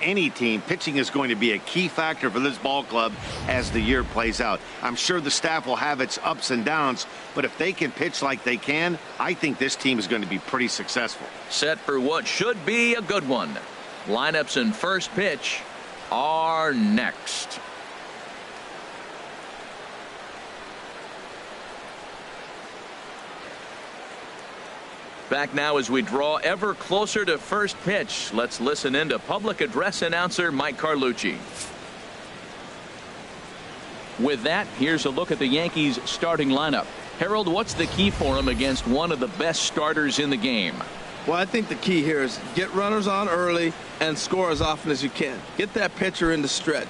Any team, pitching is going to be a key factor for this ball club as the year plays out. I'm sure the staff will have its ups and downs, but if they can pitch like they can, I think this team is going to be pretty successful. Set for what should be a good one. Lineups and first pitch are next. Back now as we draw ever closer to first pitch. Let's listen in to public address announcer Mike Carlucci. With that, here's a look at the Yankees starting lineup. Harold, what's the key for them against one of the best starters in the game? Well, I think the key here is get runners on early and score as often as you can. Get that pitcher in the stretch.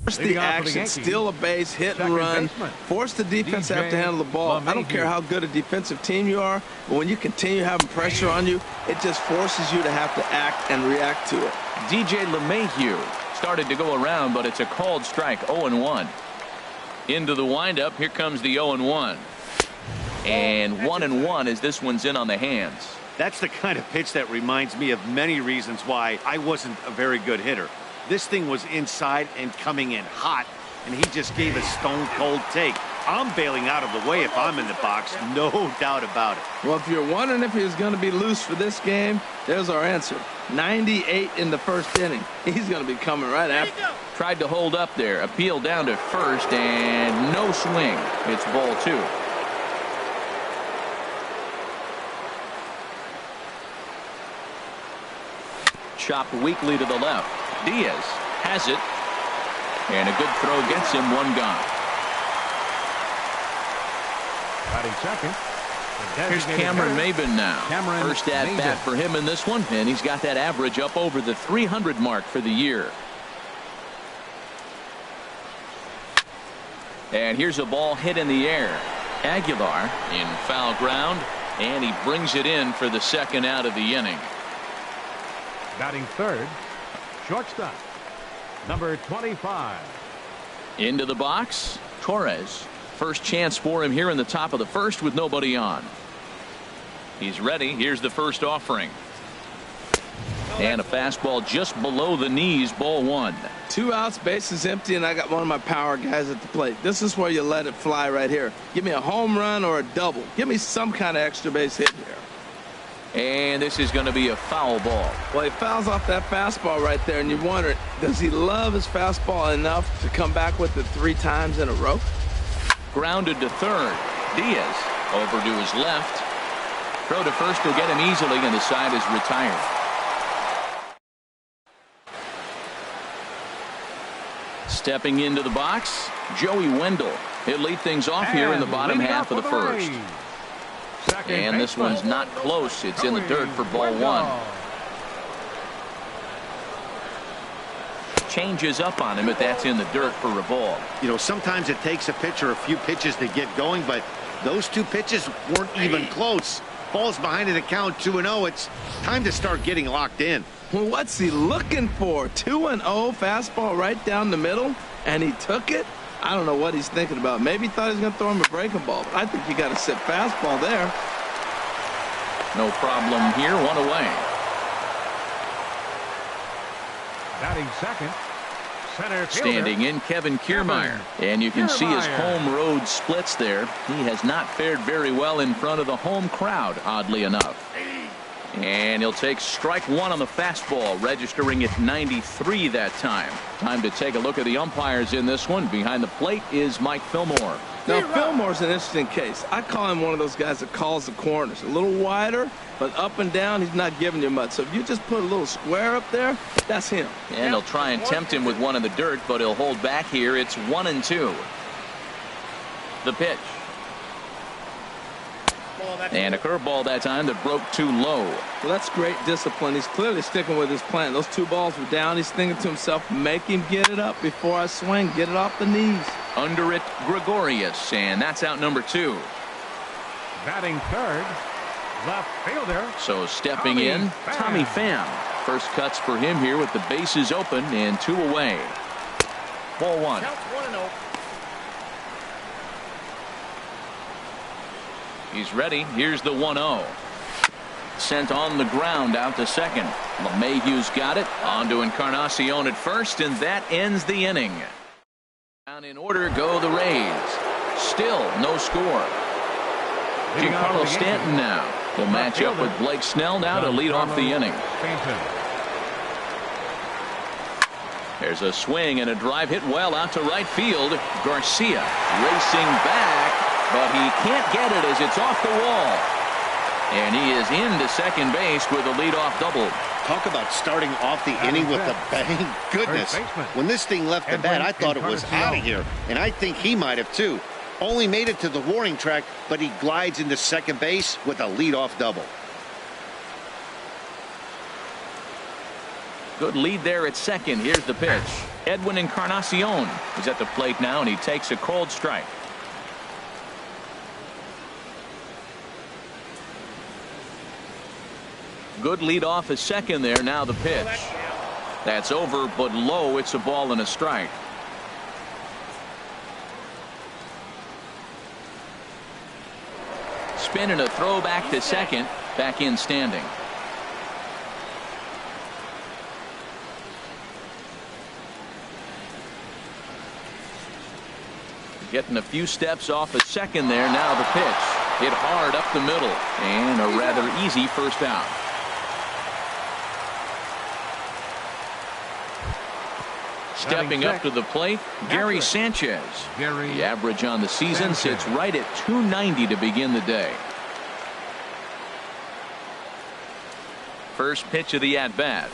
Force the action, steal a base, hit and run, force the defense to have to handle the ball. I don't care how good a defensive team you are, but when you continue having pressure on you, it just forces you to have to act and react to it. DJ LeMahieu started to go around, but it's a called strike. 0-1. Into the windup. Here comes the 0-1. And 1-1 as this one's in on the hands. That's the kind of pitch that reminds me of many reasons why I wasn't a very good hitter. This thing was inside and coming in hot, and he just gave a stone-cold take. I'm bailing out of the way if I'm in the box, no doubt about it. Well, if you're wondering if he's going to be loose for this game, there's our answer. 98 in the first inning. He's going to be coming right after. Tried to hold up there. Appeal down to first, and no swing. It's ball 2. Chopped weakly to the left. Diaz has it, and a good throw gets him. One gone. Second. Here's Cameron Maben now. First at bat for him in this one, and he's got that average up over the 300 mark for the year. And here's a ball hit in the air. Aguilar in foul ground, and he brings it in for the second out of the inning. Batting third, shortstop, number 25. Into the box, Torres. First chance for him here in the top of the first with nobody on. He's ready. Here's the first offering. And a fastball just below the knees, ball 1. 2 outs, bases empty, and I got one of my power guys at the plate. This is where you let it fly right here. Give me a home run or a double. Give me some kind of extra base hit here. And this is going to be a foul ball. Well, he fouls off that fastball right there, and you wonder, does he love his fastball enough to come back with it 3 times in a row? Grounded to third. Diaz over to his left. Throw to first will get him easily, and the side is retired. Stepping into the box, Joey Wendell. He'll lead things off here in the bottom half of the first. And this one's not close. It's in the dirt for ball 1. Changes up on him, but that's in the dirt for a ball. You know, sometimes it takes a pitcher a few pitches to get going, but those 2 pitches weren't even close. Ball's behind in the count, 2-0. It's time to start getting locked in. Well, what's he looking for? 2-0, fastball right down the middle, and he took it? I don't know what he's thinking about. Maybe he thought he was going to throw him a breaking ball, but I think you got to sit fastball there. No problem here. 1 away. Batting second, center fielder. Standing in, Kevin Kiermaier. And you can see his home road splits there. He has not fared very well in front of the home crowd, oddly enough. And he'll take strike 1 on the fastball, registering at 93 that time. Time to take a look at the umpires in this one. Behind the plate is Mike Fillmore. Now, Fillmore's an interesting case. I call him one of those guys that calls the corners. A little wider, but up and down, he's not giving you much. So if you just put a little square up there, that's him. And he'll try and tempt him with one in the dirt, but he'll hold back here. It's 1-2. The pitch. And a curveball that time that broke too low. Well, that's great discipline. He's clearly sticking with his plan. Those 2 balls were down. He's thinking to himself, make him get it up before I swing. Get it off the knees. Under it, Gregorius, and that's out number 2. Batting third, left fielder. So stepping in, Tommy Pham. First cuts for him here with the bases open and 2 away. Ball 1. He's ready. Here's the 1-0. Sent on the ground out to second. LeMahieu's got it. On to Encarnacion at first, and that ends the inning. Down in order go the Rays. Still no score. Giancarlo Stanton now will match up with Blake Snell now to lead off the inning. There's a swing and a drive hit well out to right field. Garcia racing back, but he can't get it as it's off the wall. And he is into second base with a leadoff double. Talk about starting off the inning with a bang. Goodness. When this thing left the bat, I thought it was out of here. And I think he might have too. Only made it to the warning track, but he glides into second base with a leadoff double. Good lead there at second. Here's the pitch. Edwin Encarnacion is at the plate now, and he takes a cold strike. Good lead off at second there. Now the pitch. That's over, but low. It's a ball and a strike. Spin and a throw back to second. Back in standing. Getting a few steps off a second there. Now the pitch. Hit hard up the middle. And a rather easy first out. Stepping up to the plate, Gary Sanchez. The average on the season sits right at .290 to begin the day. First pitch of the at-bat.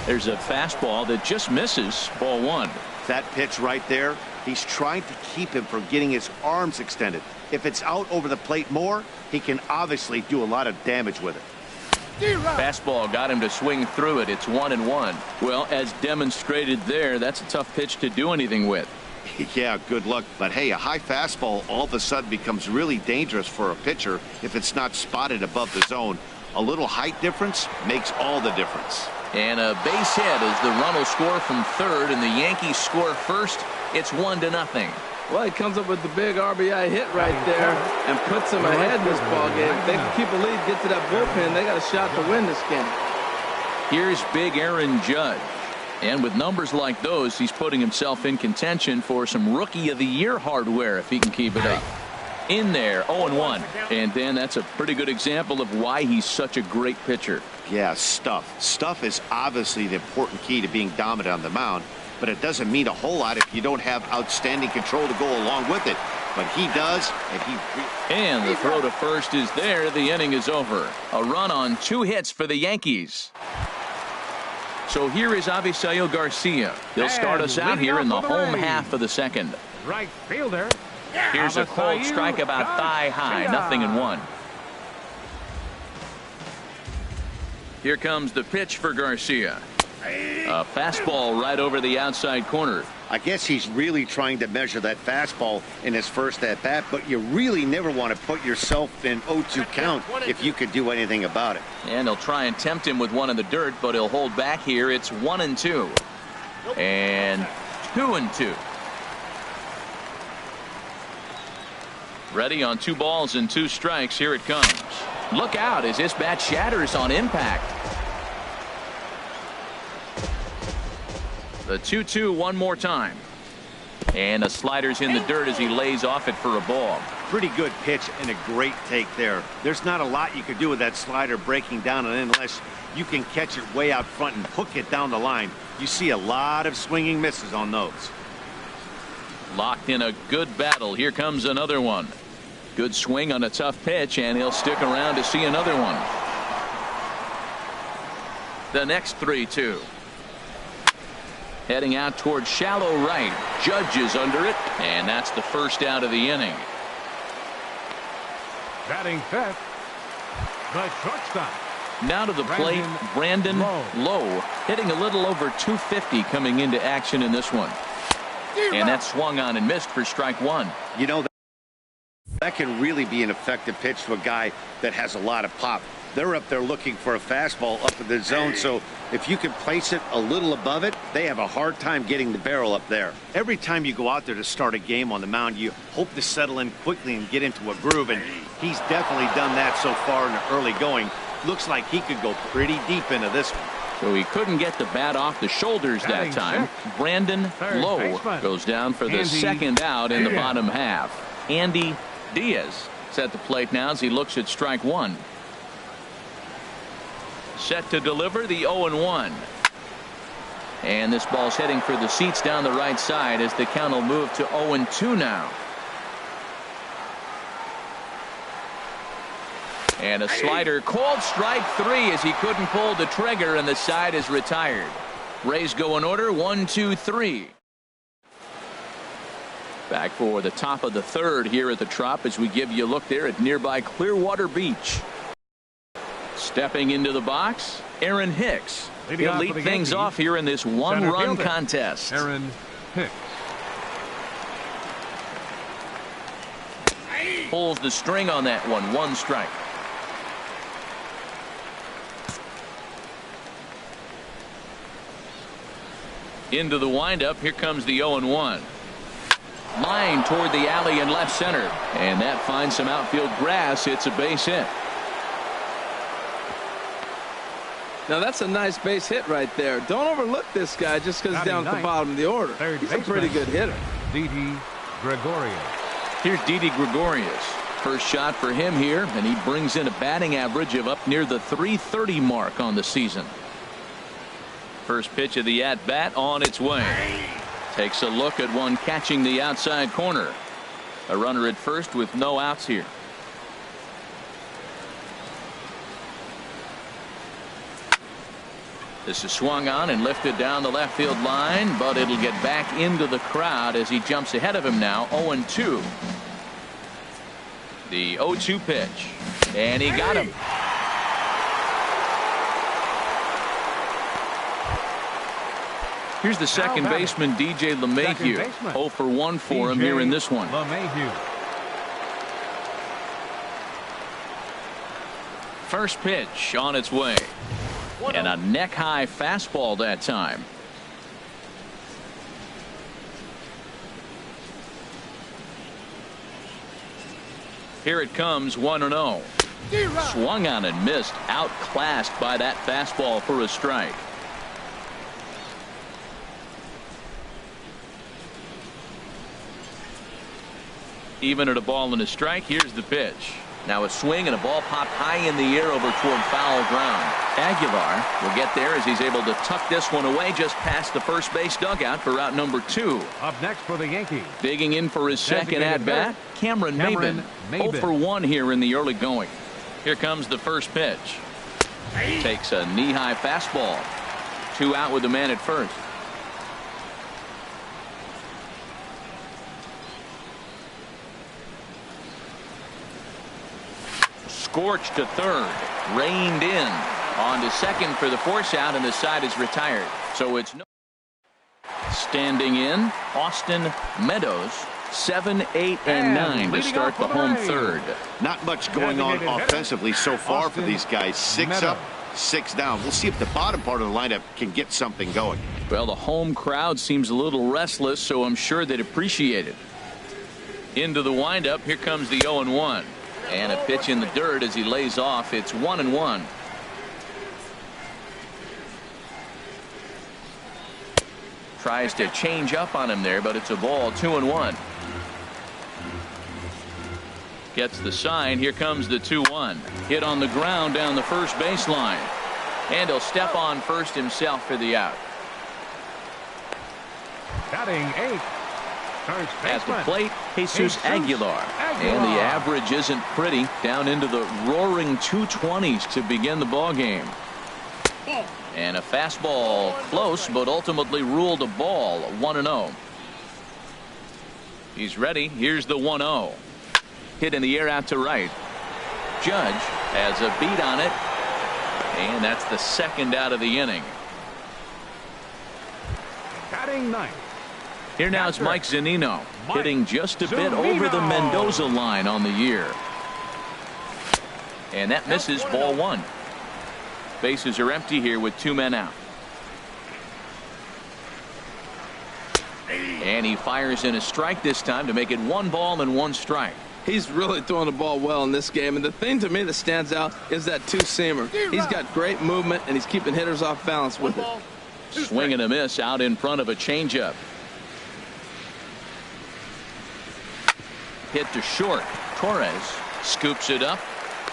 There's a fastball that just misses. Ball one. That pitch right there, he's trying to keep him from getting his arms extended. If it's out over the plate more, he can obviously do a lot of damage with it. Fastball got him to swing through it. It's 1-1. Well, as demonstrated there, that's a tough pitch to do anything with. Yeah, good luck. But hey, a high fastball all of a sudden becomes really dangerous for a pitcher if it's not spotted above the zone. A little height difference makes all the difference. And a base hit as the run will score from third, and the Yankees score first. It's 1-0. Well, he comes up with the big RBI hit right there and puts them ahead in this ball game. If they can keep a lead, get to that bullpen, they got a shot to win this game. Here's big Aaron Judge. And with numbers like those, he's putting himself in contention for some Rookie of the Year hardware if he can keep it up. In there, 0-1. And then that's a pretty good example of why he's such a great pitcher. Yeah, stuff. Stuff is obviously the important key to being dominant on the mound. But it doesn't mean a whole lot if you don't have outstanding control to go along with it. But he does, and the throw to first is there. The inning is over. A run on 2 hits for the Yankees. So here is Avisail Garcia. They'll start us out here in the home half of the second. Right fielder. Here's a cold strike about thigh high. 0-1. Here comes the pitch for Garcia. A fastball right over the outside corner. I guess he's really trying to measure that fastball in his first at bat, but you really never want to put yourself in 0-2 count if you could do anything about it. And he'll try and tempt him with one in the dirt, but he'll hold back here. It's 1-2 and 2-2. Ready on 2 balls and 2 strikes. Here it comes. Look out as this bat shatters on impact. The 2-2 one more time. And the slider's in the dirt as he lays off it for a ball. Pretty good pitch and a great take there. There's not a lot you could do with that slider breaking down unless you can catch it way out front and hook it down the line. You see a lot of swinging misses on those. Locked in a good battle. Here comes another one. Good swing on a tough pitch, and he'll stick around to see another one. The next 3-2. Heading out towards shallow right. Judge is under it, and that's the first out of the inning. Batting fifth, the shortstop. Now to the plate, Brandon Lowe, hitting a little over 250 coming into action in this one. And that swung on and missed for strike one. You know, that can really be an effective pitch to a guy that has a lot of pop. They're up there looking for a fastball up in the zone, so if you can place it a little above it, they have a hard time getting the barrel up there. Every time you go out there to start a game on the mound, you hope to settle in quickly and get into a groove, and he's definitely done that so far in the early going. Looks like he could go pretty deep into this one. So he couldn't get the bat off the shoulders that time. Brandon Lowe goes down for the second out in the bottom half. Andy Diaz is at the plate now as he looks at strike one. Set to deliver the 0-1. And this ball's heading for the seats down the right side as the count will move to 0-2 now. And a slider called strike three as he couldn't pull the trigger, and the side is retired. Rays go in order 1-2-3. Back for the top of the third here at the Trop as we give you a look there at nearby Clearwater Beach. Stepping into the box, Aaron Hicks. He'll lead things off here in this one-run contest. Aaron Hicks. Pulls the string on that one. One strike. Into the windup. Here comes the 0-1. Line toward the alley in left center. And that finds some outfield grass. It's a base hit. Now that's a nice base hit right there. Don't overlook this guy just because he's down at the bottom of the order. He's a pretty good hitter. Didi Gregorius. Here's Didi Gregorius. First shot for him here, and he brings in a batting average of up near the .330 mark on the season. First pitch of the at-bat on its way. Takes a look at one catching the outside corner. A runner at first with no outs here. This is swung on and lifted down the left field line, but it'll get back into the crowd as he jumps ahead of him now. 0-2. The 0-2 pitch, and he got him. Here's the second baseman, DJ LeMahieu. 0 for 1 for him here in this one. First pitch on its way. And a neck-high fastball that time. Here it comes, 1-0. Swung on and missed, outclassed by that fastball for a strike. Even at a ball and a strike, here's the pitch. Now a swing and a ball popped high in the air over toward foul ground. Aguilar will get there as he's able to tuck this one away just past the first base dugout for out number 2. Up next for the Yankees. Digging in for his second at-bat, Cameron Maybin. 0 for 1 here in the early going. Here comes the first pitch. Takes a knee-high fastball. 2 out with the man at first. Scorched to third, reined in on to second for the force out, and the side is retired. So it's no. Standing in, Austin Meadows, 7, 8, and 9 to start the home third. Not much going on offensively so far for these guys. 6 up, 6 down. We'll see if the bottom part of the lineup can get something going. Well, the home crowd seems a little restless, so I'm sure they'd appreciate it. Into the windup, here comes the 0-1. And a pitch in the dirt as he lays off. It's 1-1. Tries to change up on him there, but it's a ball. 2-1. Gets the sign. Here comes the 2-1. Hit on the ground down the first baseline. And he'll step on first himself for the out. Batting 8. At the plate, Jesus Aguilar. And the average isn't pretty. Down into the roaring 220s to begin the ball game. And a fastball close, but ultimately ruled a ball. 1-0. He's ready. Here's the 1-0. Hit in the air out to right. Judge has a beat on it. And that's the second out of the inning. Batting 9. Here now is Mike Zunino, hitting just a bit over the Mendoza line on the year. And that misses ball one. Bases are empty here with 2 men out. And he fires in a strike this time to make it 1 ball and 1 strike. He's really throwing the ball well in this game. And the thing to me that stands out is that two-seamer. He's got great movement, and he's keeping hitters off balance with it. Swing and a miss out in front of a changeup. Hit to short. Torres scoops it up.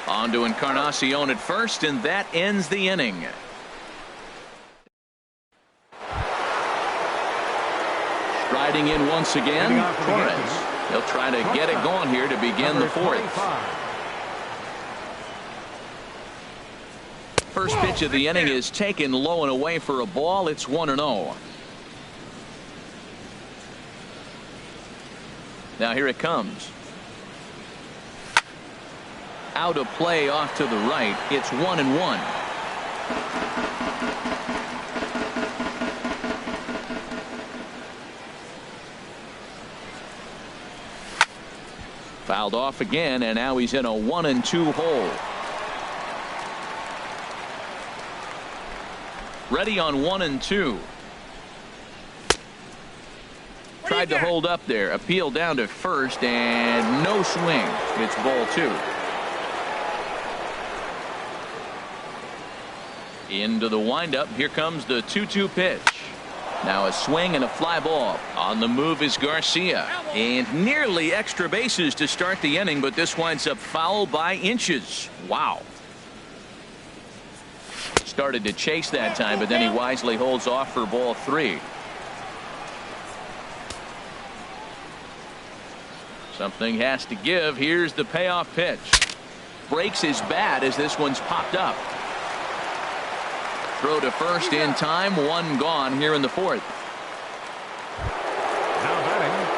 On to Encarnacion at first, and that ends the inning. Striding in once again, Torres. He'll try to get it going here to begin the 4th. First pitch of the inning is taken low and away for a ball. It's 1-0. Now here it comes. Out of play off to the right. It's 1-1. Fouled off again, and now he's in a 1-2 hole. Ready on 1-2. Tried to hold up there. Appeal down to first, and no swing. It's ball 2. Into the windup. Here comes the 2-2 pitch. Now a swing and a fly ball. On the move is Garcia. And nearly extra bases to start the inning, but this winds up foul by inches. Wow. Started to chase that time, but then he wisely holds off for ball 3. Something has to give. Here's the payoff pitch. Breaks his bat as this one's popped up. Throw to first in time. 1 gone here in the 4th.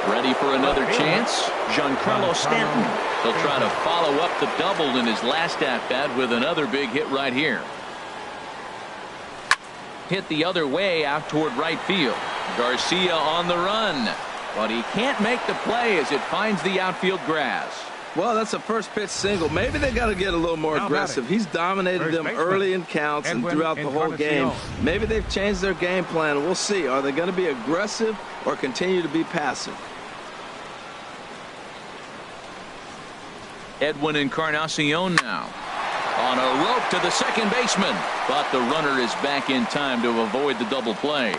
Ready for another chance. Giancarlo Stanton. He'll try to follow up the double in his last at-bat with another big hit right here. Hit the other way out toward right field. Garcia on the run. But he can't make the play as it finds the outfield grass. Well, that's a first pitch single. Maybe they got to get a little more aggressive. He's dominated them early in counts and throughout the whole game. Maybe they've changed their game plan. We'll see. Are they going to be aggressive or continue to be passive? Edwin Encarnacion now. On a rope to the second baseman. But the runner is back in time to avoid the double play.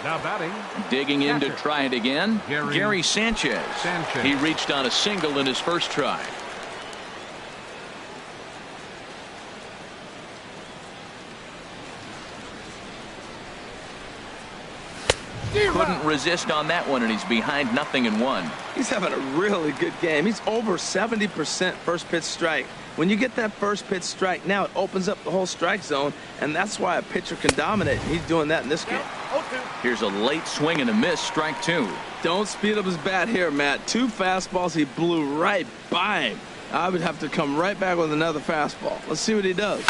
Now batting. Digging in to try it again. Gary Sanchez. He reached on a single in his first try. Couldn't resist on that one, and he's behind 0-1. He's having a really good game. He's over 70% first pitch strike. When you get that first pitch strike, now it opens up the whole strike zone, and that's why a pitcher can dominate. He's doing that in this game. Here's a late swing and a miss. Strike 2. Don't speed up his bat here, Matt. 2 fastballs. He blew right by him. I would have to come right back with another fastball. Let's see what he does.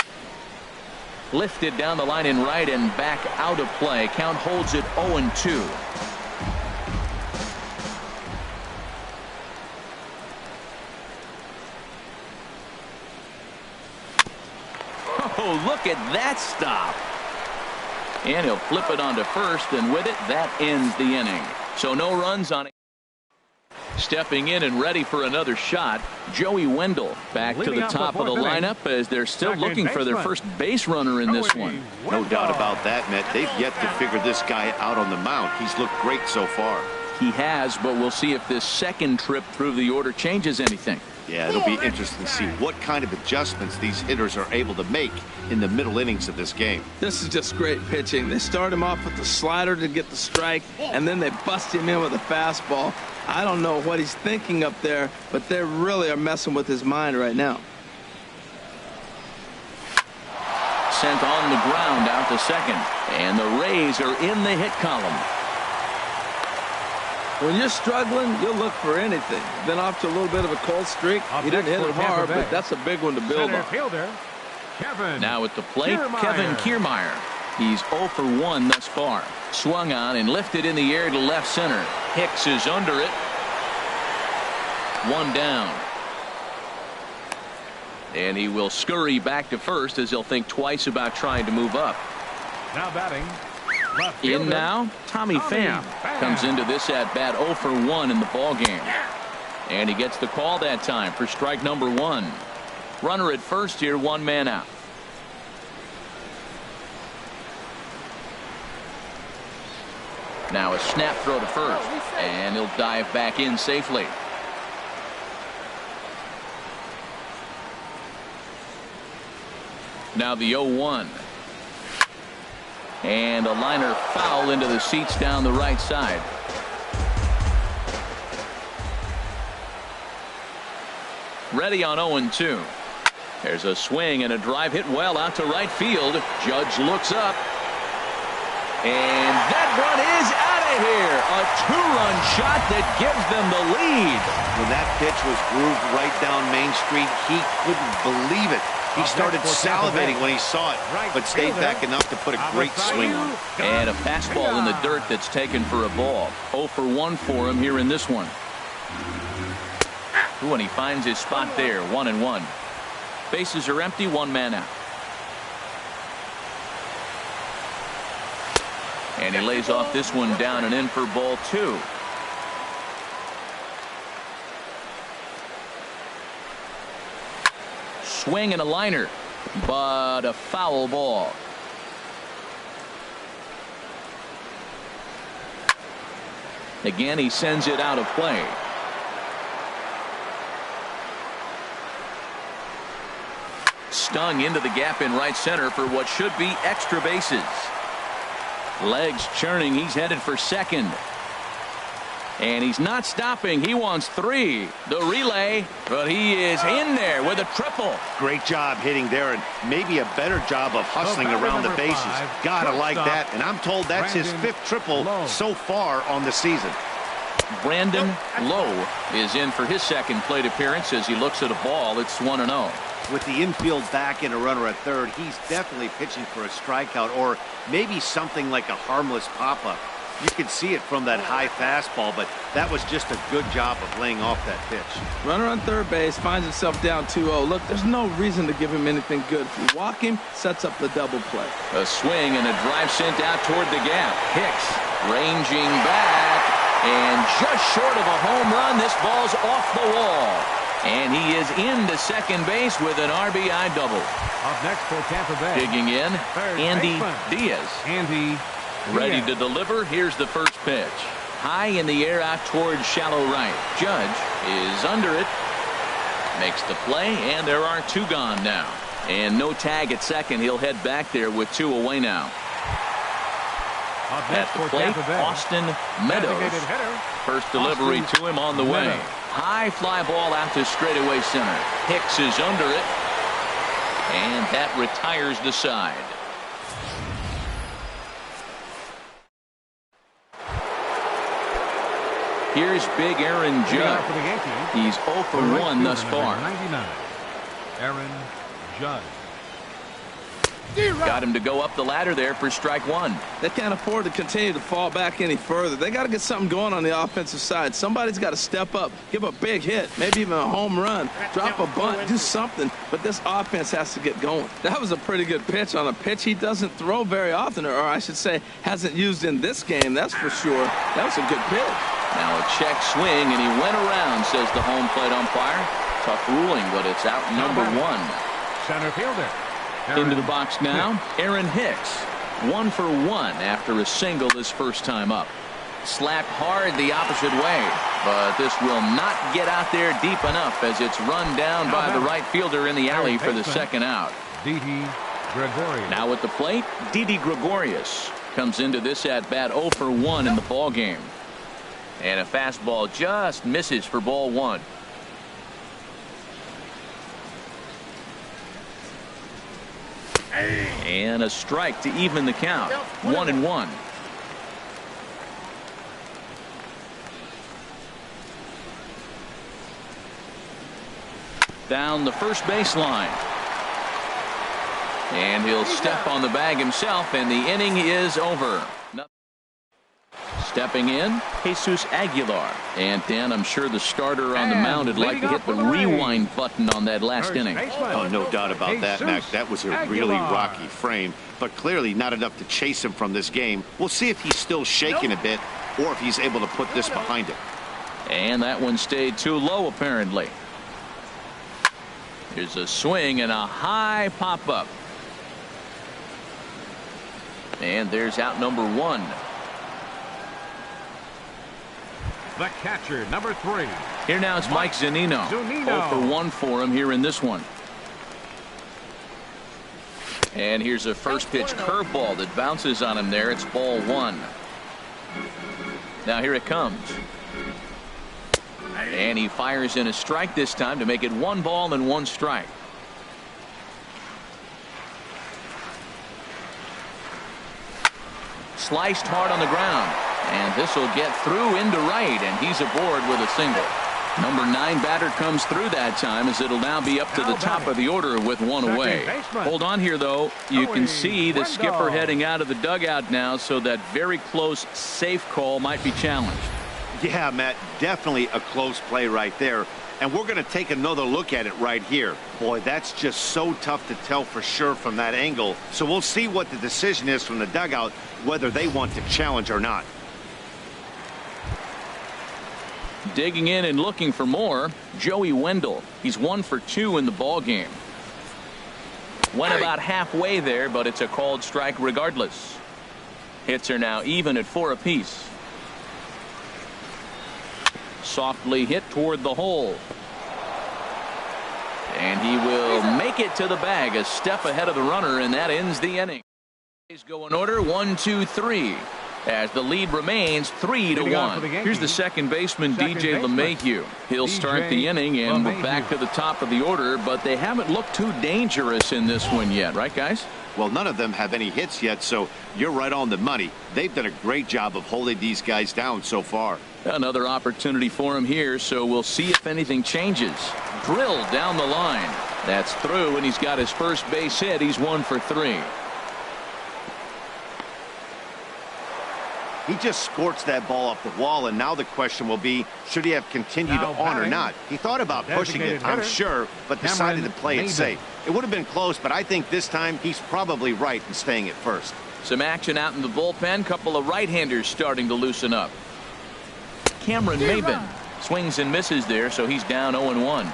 Lifted down the line in right and back out of play. Count holds it 0-2. Oh, look at that stop. And he'll flip it onto first, and with it, that ends the inning. So no runs on it. Stepping in and ready for another shot, Joey Wendell back to the top of the lineup as they're still looking for their first base runner in this one. No doubt about that, Matt. They've yet to figure this guy out on the mound. He's looked great so far. He has, but we'll see if this second trip through the order changes anything. Yeah, it'll be interesting to see what kind of adjustments these hitters are able to make in the middle innings of this game. This is just great pitching. They start him off with the slider to get the strike, and then they bust him in with a fastball. I don't know what he's thinking up there, but they really are messing with his mind right now. Sent on the ground out to second, and the Rays are in the hit column. When you're struggling, you'll look for anything. Been off to a little bit of a cold streak. He didn't hit it hard, but that's a big one to build on. Now at the plate, Kevin Kiermaier. He's 0 for 1 thus far. Swung on and lifted in the air to left center. Hicks is under it. 1 down. And he will scurry back to first as he'll think twice about trying to move up. Now batting. Left In fielder. now, Tommy Pham comes into this at bat 0 for 1 in the ball game. And he gets the call that time for strike number 1. Runner at first here, 1 man out. Now a snap throw to first, and he'll dive back in safely. Now the 0-1. And a liner foul into the seats down the right side. Ready on 0-2. There's a swing and a drive hit well out to right field. Judge looks up. And that run is out of here. A 2-run shot that gives them the lead. When that pitch was grooved right down Main Street, he couldn't believe it. He started salivating when he saw it, but stayed back enough to put a great swing on it. And a fastball in the dirt that's taken for a ball. 0 for 1 for him here in this one. Ooh, and he finds his spot there, 1-1. Bases are empty, 1 man out. And he lays off this one down and in for ball 2. Swing and a liner, but a foul ball. Again, he sends it out of play. Stung into the gap in right center for what should be extra bases. Legs churning. He's headed for second. And he's not stopping. He wants 3. The relay, but he is in there with a triple. Great job hitting there, and maybe a better job of hustling around the bases. Gotta like that, and I'm told that's his 5th triple so far on the season. Brandon Lowe is in for his second plate appearance as he looks at a ball. It's 1-0. With the infield back and a runner at third, he's definitely pitching for a strikeout or maybe something like a harmless pop-up. You could see it from that high fastball, but that was just a good job of laying off that pitch. Runner on third base finds himself down 2-0. Look, there's no reason to give him anything good. If you walk him, sets up the double play. A swing and a drive sent out toward the gap. Hicks ranging back, and just short of a home run, this ball's off the wall. And he is into second base with an RBI double. Up next for Tampa Bay. Digging in, Andy Diaz. Andy Ready to deliver. Here's the first pitch. High in the air out towards shallow right. Judge is under it. Makes the play, and there are 2 gone now. And no tag at second. He'll head back there with 2 away now. At the plate, Austin Meadows. First delivery to him on the way. High fly ball out to straightaway center. Hicks is under it. And that retires the side. Here's big Aaron Judge. He's 0 for 1 thus far. 99. Aaron Judge. Got him to go up the ladder there for strike 1. They can't afford to continue to fall back any further. They got to get something going on the offensive side. Somebody's got to step up, give a big hit, maybe even a home run, drop a bunt, do something. But this offense has to get going. That was a pretty good pitch on a pitch he doesn't throw very often, or I should say hasn't used in this game, that's for sure. That was a good pitch. Now a check swing, and he went around, says the home plate umpire. Tough ruling, but it's out number 1. Center fielder. Into the box now, Aaron Hicks. 1 for 1 after a single his first time up. Slapped hard the opposite way, but this will not get out there deep enough as it's run down by the right fielder in the alley for the second out. Didi Gregorius. Now at the plate, Didi Gregorius comes into this at bat 0 for 1 in the ball game. And a fastball just misses for ball 1. And a strike to even the count. 1-1. Down the first baseline. And he'll step on the bag himself, and the inning is over. Stepping in, Jesus Aguilar. And Dan, I'm sure the starter on the mound would like to hit the rewind button on that last inning. Oh, no doubt about that, Mac. That was a really rocky frame, but clearly not enough to chase him from this game. We'll see if he's still shaking a bit or if he's able to put this behind him. And that one stayed too low, apparently. Here's a swing and a high pop-up. And there's out number 1. The catcher, number 3. Here now is Mike Zunino. 0 for 1 for him here in this one. And here's a first pitch curveball that bounces on him there. It's ball 1. Now here it comes. And he fires in a strike this time to make it 1 ball and 1 strike. Sliced hard on the ground. And this will get through into right, and he's aboard with a single. Number 9 batter comes through that time, as it'll now be up to the top of the order with 1 away. Hold on here, though. You can see the skipper heading out of the dugout now, so that very close safe call might be challenged. Yeah, Matt, definitely a close play right there. And we're going to take another look at it right here. Boy, that's just so tough to tell for sure from that angle. So we'll see what the decision is from the dugout, whether they want to challenge or not. Digging in and looking for more, Joey Wendell. He's 1 for 2 in the ball game. Went about halfway there, but it's a called strike regardless. Hits are now even at 4 apiece. Softly hit toward the hole. And he will make it to the bag, a step ahead of the runner, and that ends the inning. He's going order 1, 2, 3. As the lead remains 3-1. Here's the second baseman, DJ LeMahieu. He'll start the inning, and we're back to the top of the order, but they haven't looked too dangerous in this one yet, right, guys? Well, none of them have any hits yet, so you're right on the money. They've done a great job of holding these guys down so far. Another opportunity for him here, so we'll see if anything changes. Drilled down the line. That's through, and he's got his first base hit. He's 1 for 3. He just scorched that ball off the wall, and now the question will be, should he have continued on or not? He thought about pushing it, I'm sure, but decided to play it safe. It would have been close, but I think this time he's probably right in staying at first. Some action out in the bullpen. Couple of right-handers starting to loosen up. Cameron Maben swings and misses there, so he's down 0-1.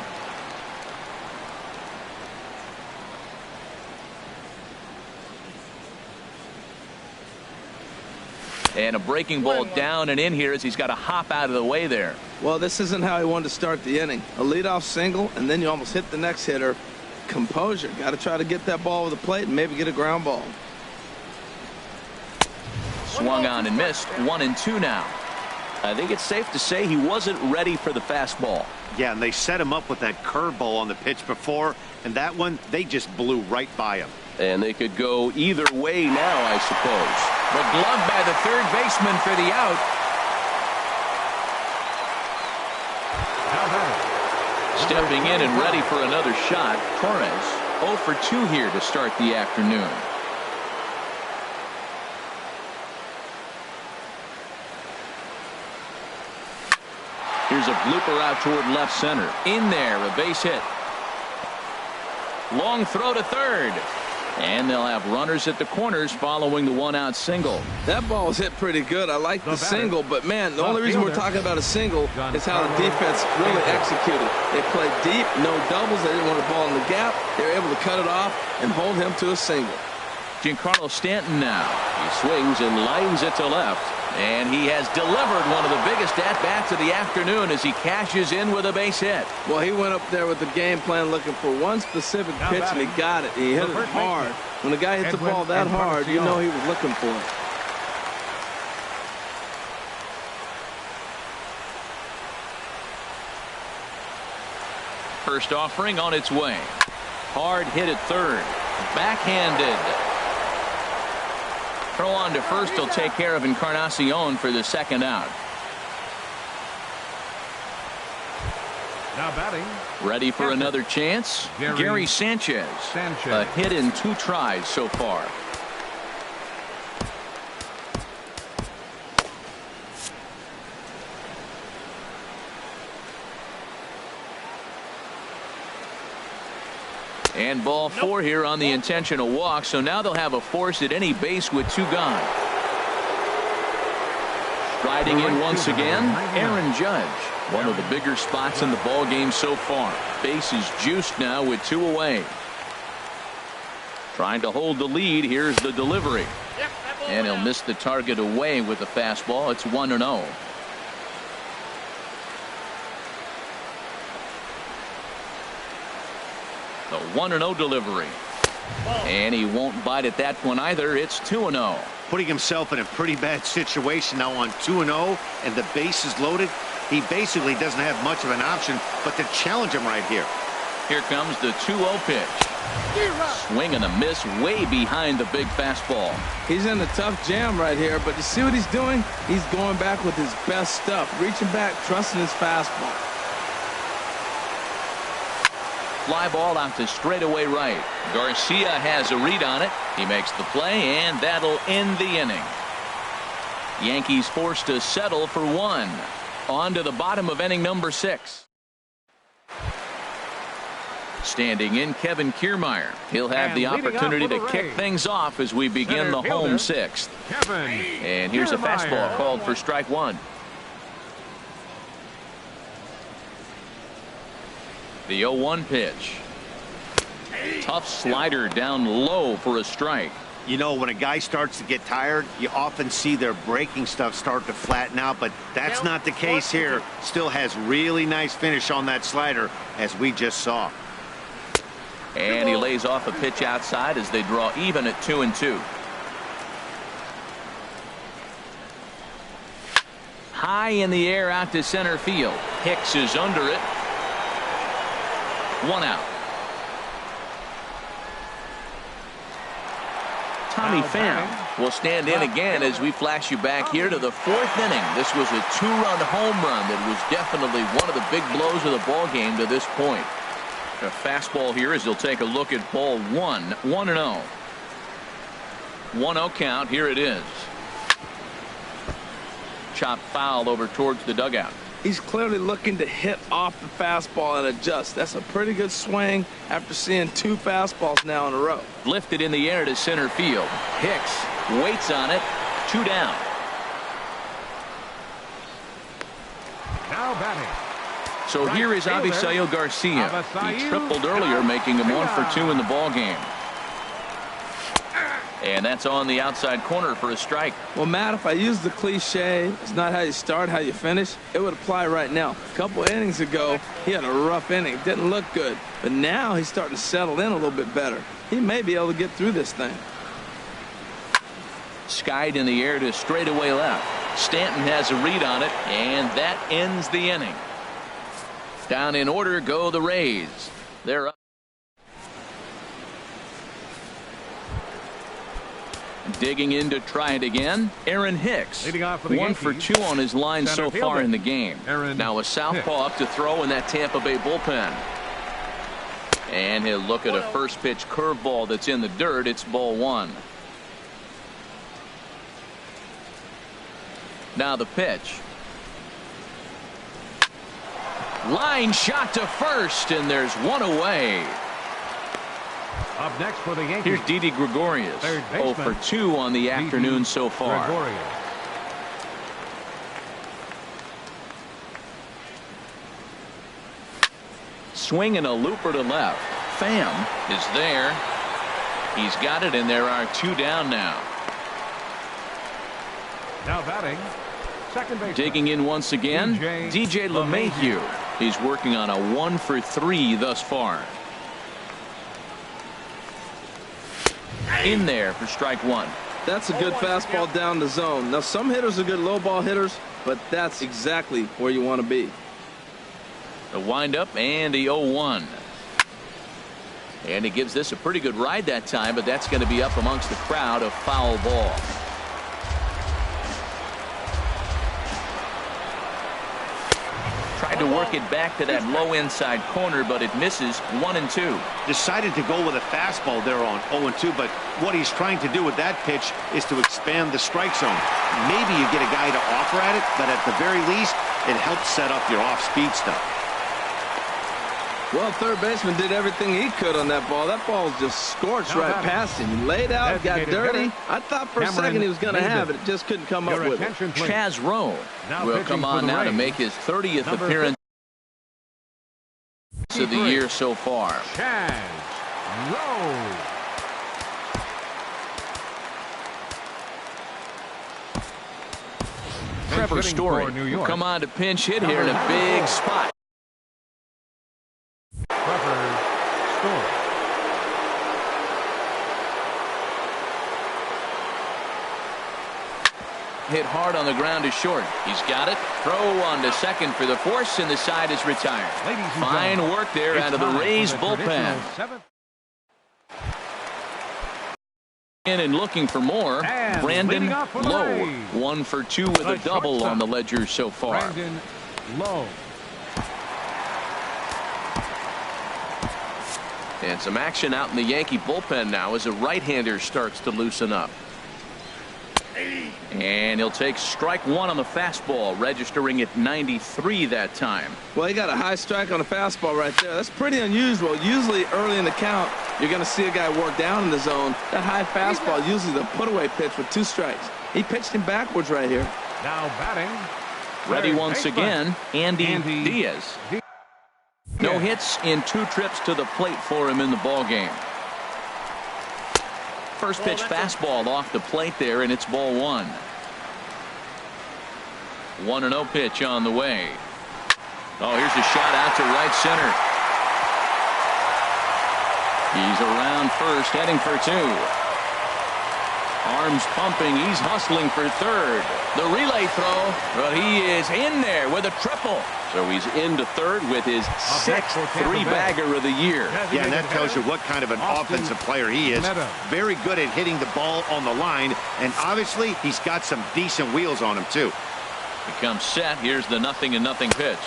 And a breaking ball down and in here as he's got to hop out of the way there. Well, this isn't how he wanted to start the inning. A leadoff single, and then you almost hit the next hitter. Composure. Got to try to get that ball over the plate and maybe get a ground ball. Swung on and missed. 1-2 now. I think it's safe to say he wasn't ready for the fastball. Yeah, and they set him up with that curveball on the pitch before, and that one, they just blew right by him. And they could go either way now, I suppose. The glove by the third baseman for the out. Stepping in and ready for another shot, Torres. 0 for 2 here to start the afternoon. Here's a blooper out toward left center. In there, a base hit. Long throw to third. And they'll have runners at the corners following the 1-out single. That ball was hit pretty good. I like the single, but man, the only reason we're talking about a single is how the defense really executed. They played deep, no doubles. They didn't want the ball in the gap. They were able to cut it off and hold him to a single. Giancarlo Stanton now. He swings and lines it to left. And he has delivered one of the biggest at-bats of the afternoon as he cashes in with a base hit. Well, he went up there with the game plan looking for one specific pitch, and he got it. He hit it hard. When a guy hits the ball that hard, you know he was looking for it. First offering on its way. Hard hit at third. Backhanded. Throw on to first will take care of Encarnacion for the second out. Now batting. Ready for another chance? Gary Sanchez. A hit in 2 tries so far. And ball 4 here on the intentional walk, so now they'll have a force at any base with 2 gone. Striding in once again, Aaron Judge. One of the bigger spots in the ball game so far. Base is juiced now with 2 away. Trying to hold the lead. Here's the delivery. And he'll miss the target away with the fastball. It's 1-0. The 1-0 delivery. And he won't bite at that one either. It's 2-0. Putting himself in a pretty bad situation now on 2-0 and the base is loaded. He basically doesn't have much of an option but to challenge him right here. Here comes the 2-0 pitch. Swing and a miss way behind the big fastball. He's in a tough jam right here, but you see what he's doing? He's going back with his best stuff. Reaching back, trusting his fastball. Fly ball out to straightaway right. Garcia has a read on it. He makes the play, and that'll end the inning. Yankees forced to settle for 1. On to the bottom of inning number 6. Standing in, Kevin Kiermaier. He'll have the opportunity to kick things off as we begin the home 6th. And here's a fastball called for strike 1. The 0-1 pitch. Tough slider down low for a strike. You know, when a guy starts to get tired, you often see their breaking stuff start to flatten out, but that's not the case here. Still has really nice finish on that slider, as we just saw. And he lays off a pitch outside as they draw even at 2-2. High in the air out to center field. Hicks is under it. 1 out. Tommy Pham will stand in again as we flash you back here to the 4th inning. This was a 2-run home run that was definitely one of the big blows of the ball game to this point. A fastball here as he'll take a look at ball 1. 1-0. 1-0 count. Here it is. Chop foul over towards the dugout. He's clearly looking to hit off the fastball and adjust. That's a pretty good swing after seeing 2 fastballs now in a row. Lifted in the air to center field. Hicks waits on it. 2 down. Now batting. So here is Avisail Garcia. He tripled earlier, making him 1 for 2 in the ball game. And that's on the outside corner for a strike. Well, Matt, if I use the cliche, it's not how you start, how you finish, it would apply right now. A couple innings ago, he had a rough inning. Didn't look good. But now he's starting to settle in a little bit better. He may be able to get through this thing. Skied in the air to straightaway left. Stanton has a read on it, and that ends the inning. Down in order go the Rays. They're up. Digging in to try it again. Aaron Hicks. 1 for 2 on his line so far in the game. Now a southpaw up to throw in that Tampa Bay bullpen. And he'll look at a first pitch curveball that's in the dirt. It's ball 1. Now the pitch. Line shot to first, and there's 1 away. Up next for the Yankees. Here's Didi Gregorius. 0 for 2 on the afternoon so far. Swing and a looper to left. Pham is there. He's got it, and there are 2 down now. Now batting. Second base. Digging in once again. DJ LeMahieu. He's working on a 1 for 3 thus far. In there for strike 1. That's a good fastball down the zone. Now, some hitters are good low ball hitters, but that's exactly where you want to be. The windup and the 0-1. And he gives this a pretty good ride that time, but that's going to be up amongst the crowd. A foul ball. Tried to work it back to that low inside corner, but it misses. 1-2. Decided to go with a fastball there on 0-2, but what he's trying to do with that pitch is to expand the strike zone. Maybe you get a guy to offer at it, but at the very least, it helps set up your off-speed stuff. Well, third baseman did everything he could on that ball. That ball was just scorched right past him. He laid out, got dirty. I thought for a second he was going to have it. Just couldn't come up with it. Chaz Rowe will come on now to make his 30th appearance of the year so far. Chaz Rowe. Trevor Story will come on to pinch hit here in a big spot. Trevor Story. Hit hard on the ground to short. He's got it. Throw on to second for the force, and the side is retired. Fine work there out of the Rays bullpen. In and looking for more. Brandon Lowe, 1 for 2 with a double on the ledger so far. Brandon Lowe. And some action out in the Yankee bullpen now as a right-hander starts to loosen up. And he'll take strike 1 on the fastball, registering at 93 that time. Well, he got a high strike on the fastball right there. That's pretty unusual. Usually early in the count, you're going to see a guy work down in the zone. That high fastball, usually the put-away pitch with 2 strikes. He pitched him backwards right here. Now batting. Ready once again, Andy Diaz. No hits in 2 trips to the plate for him in the ballgame. First pitch fastball off the plate there, and it's ball 1. 1-0 pitch on the way. Oh, here's a shot out to right center. He's around first, heading for 2. Arms pumping. He's hustling for third. The relay throw. Well, he is in there with a triple. So he's into third with his 6th 3-bagger of the year. Yeah, and that tells you what kind of an offensive player he is. Very good at hitting the ball on the line, and obviously he's got some decent wheels on him too. Becomes set. Here's the 0-0 pitch.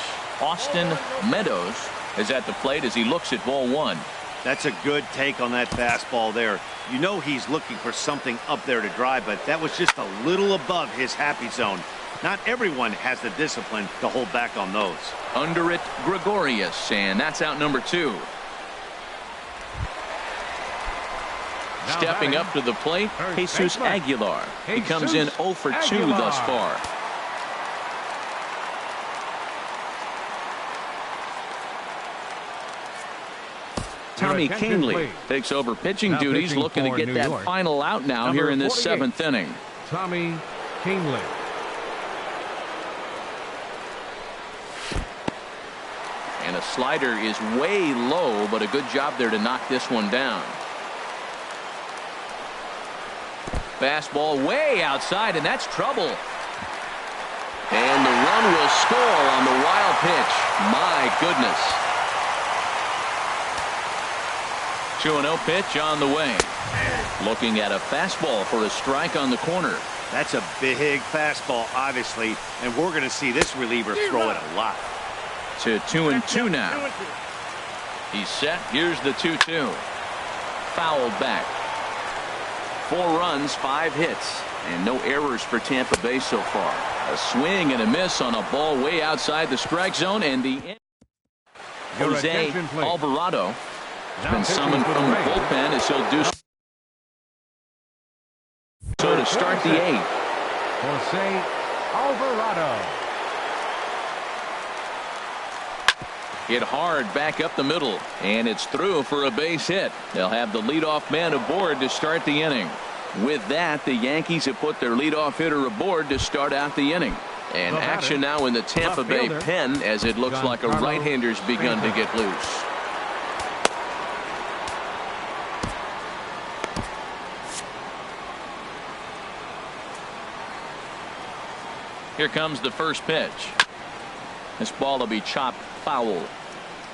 Austin Meadows is at the plate as he looks at ball 1. That's a good take on that fastball there. You know he's looking for something up there to drive, but that was just a little above his happy zone. Not everyone has the discipline to hold back on those. Under it, Gregorius, and that's out number 2. Stepping up to the plate, Jesus Aguilar. He comes in 0 for 2 thus far. Tommy Canely takes over pitching duties, looking to get that final out now here in this 7th inning. Tommy Canely. And a slider is way low, but a good job there to knock this one down. Fastball way outside, and that's trouble. And the run will score on the wild pitch. My goodness. 2-0 pitch on the way. Looking at a fastball for a strike on the corner. That's a big fastball, obviously, and we're going to see this reliever throw it a lot. To 2-2 now. He's set. Here's the 2-2. Fouled back. 4 runs, 5 hits, and no errors for Tampa Bay so far. A swing and a miss on a ball way outside the strike zone, and the Jose Alvarado has been summoned from the bullpen as he'll do so to start the 8th. Jose Alvarado. Hit hard back up the middle, and it's through for a base hit. They'll have the leadoff man aboard to start the inning. With that, the Yankees have put their leadoff hitter aboard to start out the inning. And action now in the Tampa Bay pen as it looks like a right-hander's begun to get loose. Here comes the first pitch. This ball will be chopped foul.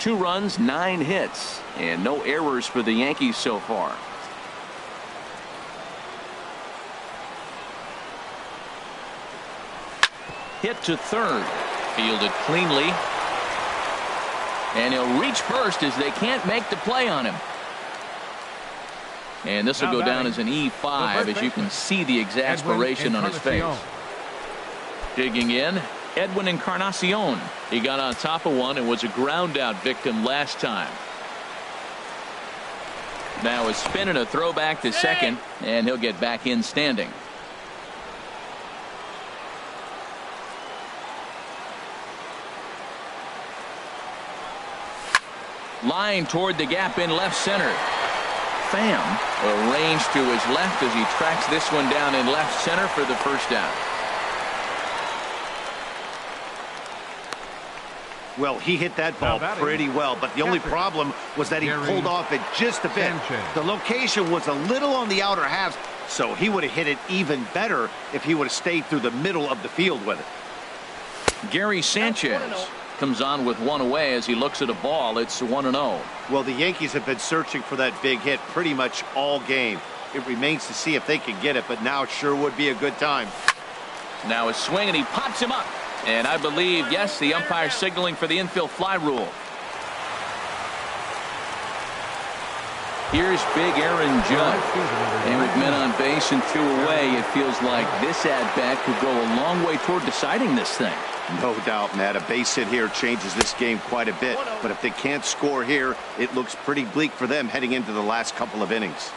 2 runs, 9 hits, and no errors for the Yankees so far. Hit to third. Fielded cleanly. And he'll reach first as they can't make the play on him. And this will go down as an E5 as you can see the exasperation on his face. Digging in, Edwin Encarnacion. He got on top of one and was a ground out victim last time. Now a spin and a throw back to second, and he'll get back in standing. Line toward the gap in left center. Pham arranged to his left as he tracks this one down in left center for the first down. Well, he hit that ball pretty well, but the only problem was that he pulled off it just a bit. The location was a little on the outer half, so he would have hit it even better if he would have stayed through the middle of the field with it. Gary Sanchez comes on with one away as he looks at a ball. It's 1-0. Well, the Yankees have been searching for that big hit pretty much all game. It remains to see if they can get it, but now it sure would be a good time. Now a swing, and he pops him up. And I believe, yes, the umpire signaling for the infield fly rule. Here's big Aaron Judge. And with men on base and 2 away, it feels like this at-bat could go a long way toward deciding this thing. No doubt, Matt. A base hit here changes this game quite a bit. But if they can't score here, it looks pretty bleak for them heading into the last couple of innings.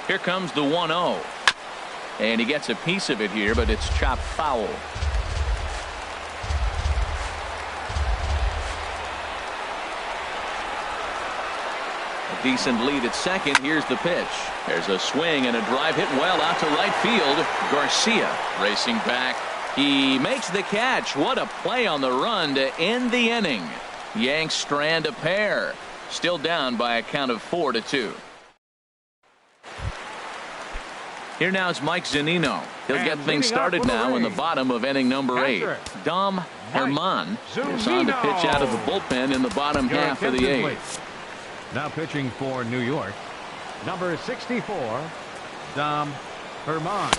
Here comes the 1-0. And he gets a piece of it here, but it's chopped foul. A decent lead at second. Here's the pitch. There's a swing and a drive hit well out to right field. Garcia racing back. He makes the catch. What a play on the run to end the inning. Yanks strand a pair. Still down by a count of 4-2. Here now is Mike Zunino. He'll get things started now in the bottom of inning number 8. Dom Herman is on to pitch out of the bullpen in the bottom half of the 8th. Now pitching for New York, number 64, Dom Herman.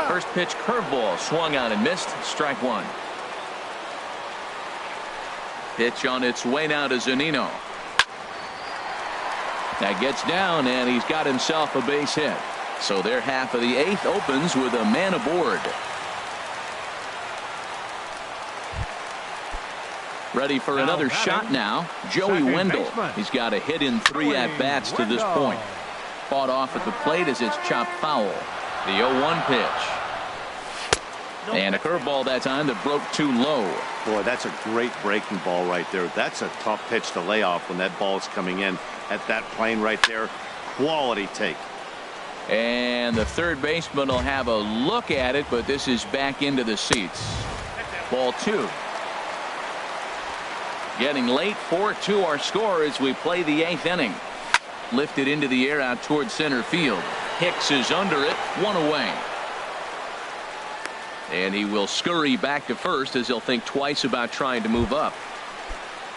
First pitch curveball swung on and missed. Strike 1. Pitch on its way now to Zunino. That gets down, and he's got himself a base hit. So their half of the 8th opens with a man aboard. Ready for another shot now. Joey Wendell. He's got a hit in 3 at-bats to this point. Fought off at the plate as it's chopped foul. The 0-1 pitch. And a curveball that time that broke too low. Boy, that's a great breaking ball right there. That's a tough pitch to lay off when that ball is coming in at that plane right there. Quality take. And the third baseman will have a look at it, but this is back into the seats. Ball 2. Getting late. 4-2 our score as we play the 8th inning. Lifted into the air out towards center field. Hicks is under it. 1 away. And he will scurry back to first as he'll think twice about trying to move up.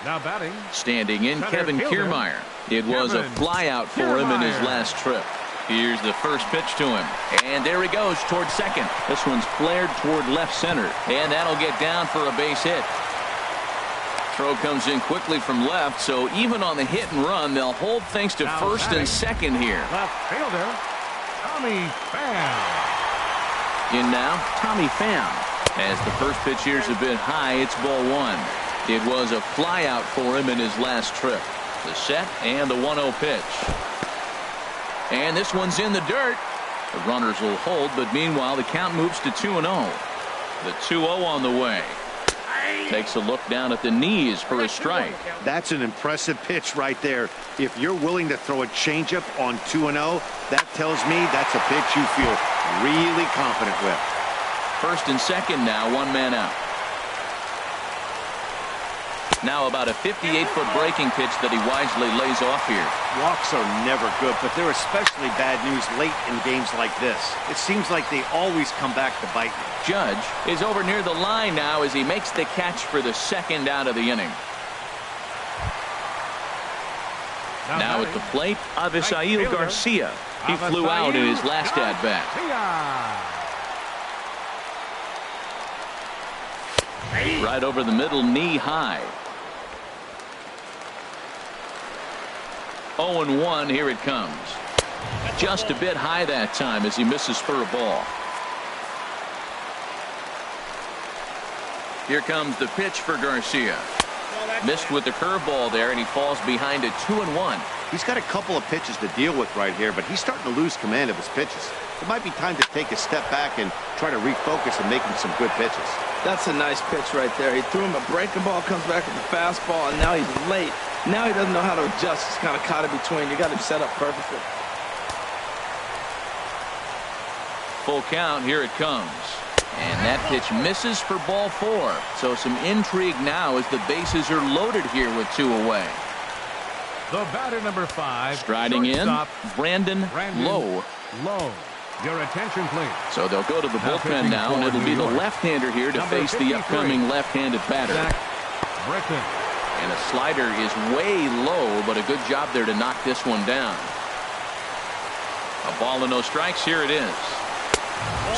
Now batting. Standing in, Kevin Kiermaier. It was a flyout for him in his last trip. Here's the first pitch to him. And there he goes toward second. This one's flared toward left center. And that'll get down for a base hit. Throw comes in quickly from left, so even on the hit and run, they'll hold things to first and second here. Left fielder, Tommy Pham. In now, Tommy Pham. As the first pitch here's a bit high, it's ball 1. It was a flyout for him in his last trip. The set and the 1-0 pitch. And this one's in the dirt. The runners will hold, but meanwhile the count moves to 2-0. The 2-0 on the way. Takes a look down at the knees for a strike. That's an impressive pitch right there. If you're willing to throw a changeup on 2-0, that tells me that's a pitch you feel really confident with. First and second now, 1 man out. Now about a 58-foot breaking pitch that he wisely lays off here. Walks are never good, but they're especially bad news late in games like this. It seems like they always come back to bite me. Judge is over near the line now as he makes the catch for the second out of the inning. Now at the plate, Avisail Garcia. He flew out in his last at-bat. Right over the middle, knee high. 0-1, here it comes. Just a bit high that time as he misses for a ball. Here comes the pitch for Garcia. Missed with the curveball there, and he falls behind at 2-1. He's got a couple of pitches to deal with right here, but he's starting to lose command of his pitches. It might be time to take a step back and try to refocus and make him some good pitches. That's a nice pitch right there. He threw him a breaking ball, comes back with a fastball, and now he's late. Now he doesn't know how to adjust. He's kind of caught in between. You got him set up perfectly. Full count. Here it comes. And that pitch misses for ball 4. So some intrigue now as the bases are loaded here with 2 away. The batter, number 5. Striding in, Brandon Lowe. Your attention, please. So they'll go to the bullpen now, and it'll be the left-hander here to face the upcoming left-handed batter. And a slider is way low, but a good job there to knock this one down. A ball and no strikes. Here it is.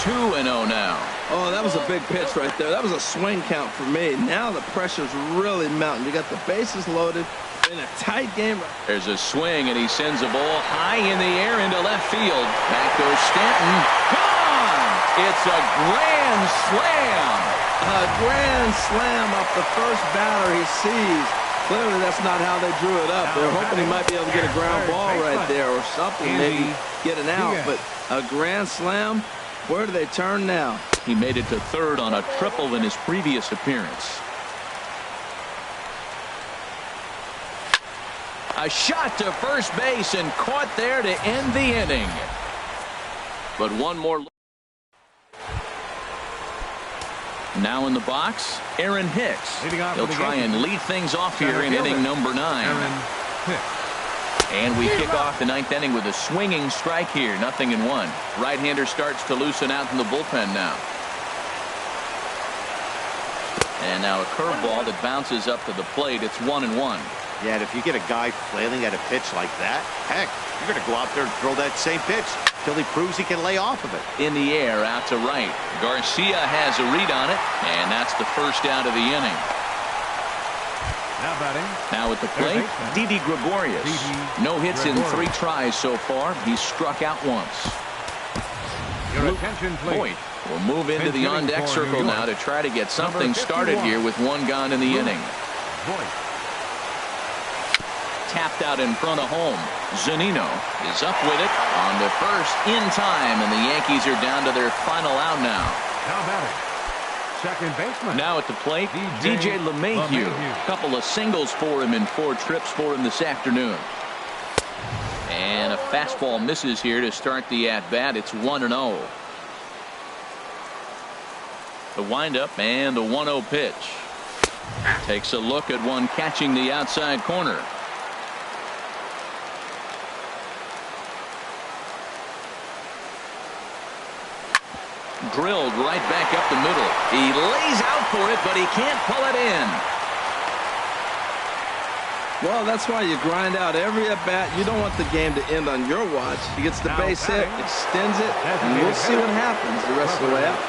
2-0 now. Oh, that was a big pitch right there. That was a swing count for me. Now the pressure's really mounting. You got the bases loaded in a tight game. There's a swing, and he sends a ball high in the air into left field. Back goes Stanton. Gone! It's a grand slam. A grand slam off the first batter he sees. Clearly, that's not how they drew it up. They're hoping he might be able to get a ground ball right there or something, maybe get an out. But a grand slam, where do they turn now? He made it to third on a triple in his previous appearance. A shot to first base and caught there to end the inning. But one more. Now in the box, Aaron Hicks. He'll try and lead things off here in inning number 9. And we kick off the 9th inning with a swinging strike here. 0-1. Right-hander starts to loosen out in the bullpen now. And now a curveball that bounces up to the plate. It's 1-1. Yeah, and if you get a guy flailing at a pitch like that, heck, you're going to go out there and throw that same pitch till he proves he can lay off of it. In the air, out to right. Garcia has a read on it, and that's the first out of the inning. Now batting. Now at the plate, Didi Gregorius. No hits in 3 tries so far. He's struck out once. Your attention, please. Boyd will move into the on-deck circle now to try to get something started here with 1 gone in the inning. Tapped out in front of home. Zunino is up with it on the first in time, and the Yankees are down to their final out now. Now batting. Second baseman. Now at the plate, DJ LeMahieu. Couple of singles for him in 4 trips for him this afternoon. And a fastball misses here to start the at-bat. It's 1-0. The windup and the 1-0 pitch. Takes a look at one catching the outside corner. Drilled right back up the middle. He lays out for it, but he can't pull it in. Well, that's why you grind out every at-bat. You don't want the game to end on your watch. He gets the base hit, extends it, and we'll see what happens the rest of the way out.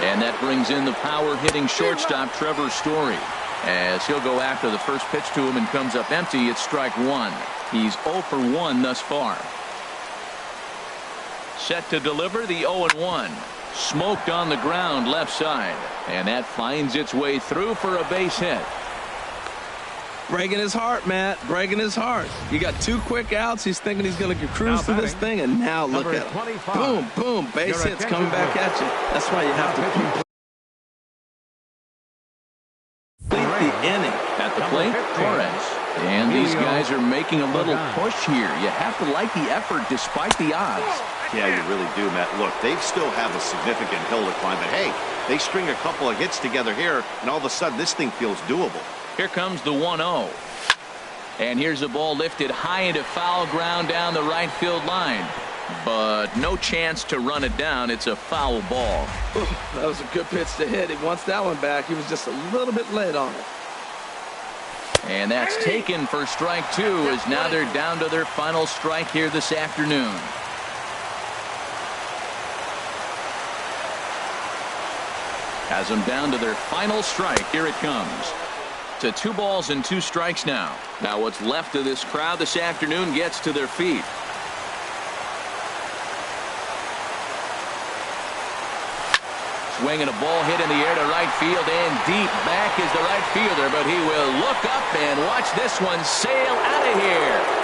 And that brings in the power-hitting shortstop, Trevor Story. As he'll go after the first pitch to him and comes up empty, it's strike 1. He's 0 for 1 thus far. Set to deliver the 0-1. Smoked on the ground left side. And that finds its way through for a base hit. Breaking his heart, Matt. Breaking his heart. You got 2 quick outs. He's thinking he's going to cruise through this thing, and now look at him. Boom, boom. Base hits coming back at you. That's why you have to complete the inning. At the plate, Torres. And these guys are making a little push here. You have to like the effort despite the odds. Yeah, you really do, Matt. Look, they still have a significant hill to climb, but hey, they string a couple of hits together here, and all of a sudden this thing feels doable. Here comes the 1-0. And here's the ball lifted high into foul ground down the right field line. But no chance to run it down. It's a foul ball. Ooh, that was a good pitch to hit. He wants that one back. He was just a little bit late on it. And that's taken for strike 2, as now they're down to their final strike here this afternoon. Has them down to their final strike. Here it comes. to 2 balls and 2 strikes now. Now what's left of this crowd this afternoon gets to their feet. Swinging a ball hit in the air to right field, and deep back is the right fielder, but he will look up and watch this one sail out of here.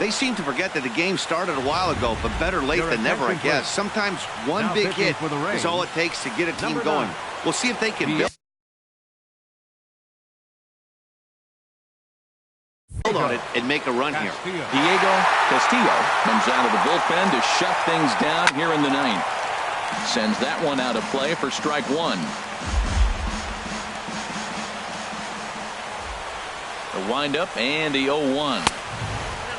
They seem to forget that the game started a while ago, but better late than never, I guess. Sometimes one big hit is all it takes to get a team going. We'll see if they can build on it and make a run here. Diego Castillo comes out of the bullpen to shut things down here in the 9th. Sends that one out of play for strike 1. The windup and the 0-1.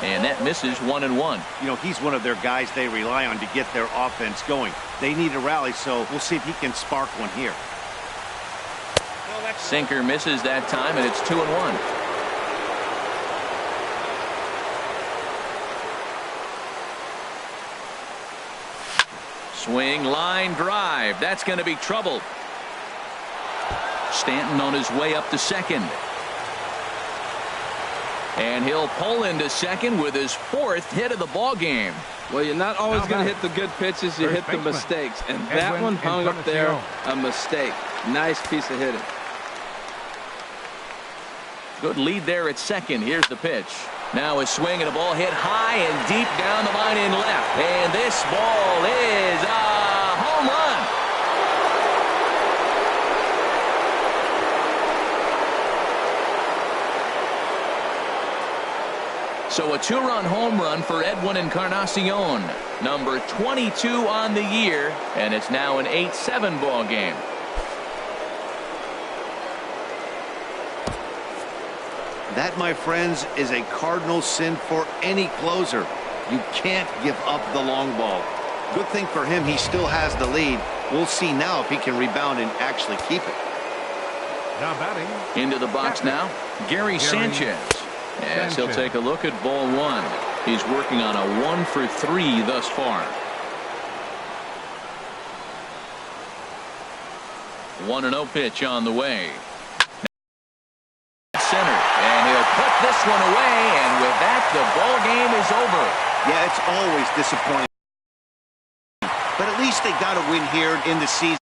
And that misses 1-1. You know, he's one of their guys they rely on to get their offense going. They need a rally, so we'll see if he can spark one here. Sinker misses that time, and it's 2-1. Swing, line drive. That's going to be trouble. Stanton on his way up to second. And he'll pull into second with his 4th hit of the ball game. Well, you're not always going to hit the good pitches. You hit the mistakes. And that one hung up there, a mistake. Nice piece of hitting. Good lead there at second. Here's the pitch. Now a swing and a ball hit high and deep down the line in left. And this ball is a home run. So a 2-run home run for Edwin Encarnacion, number 22 on the year, and it's now an 8-7 ball game. That, my friends, is a cardinal sin for any closer. You can't give up the long ball. Good thing for him, he still has the lead. We'll see now if he can rebound and actually keep it. Now batting. Into the box now, Gary Sanchez. As he'll take a look at ball 1. He's working on a 1 for 3 thus far. 1-0 pitch on the way. Center, and he'll put this one away, and with that, the ball game is over. Yeah, it's always disappointing, but at least they got a win here in the season.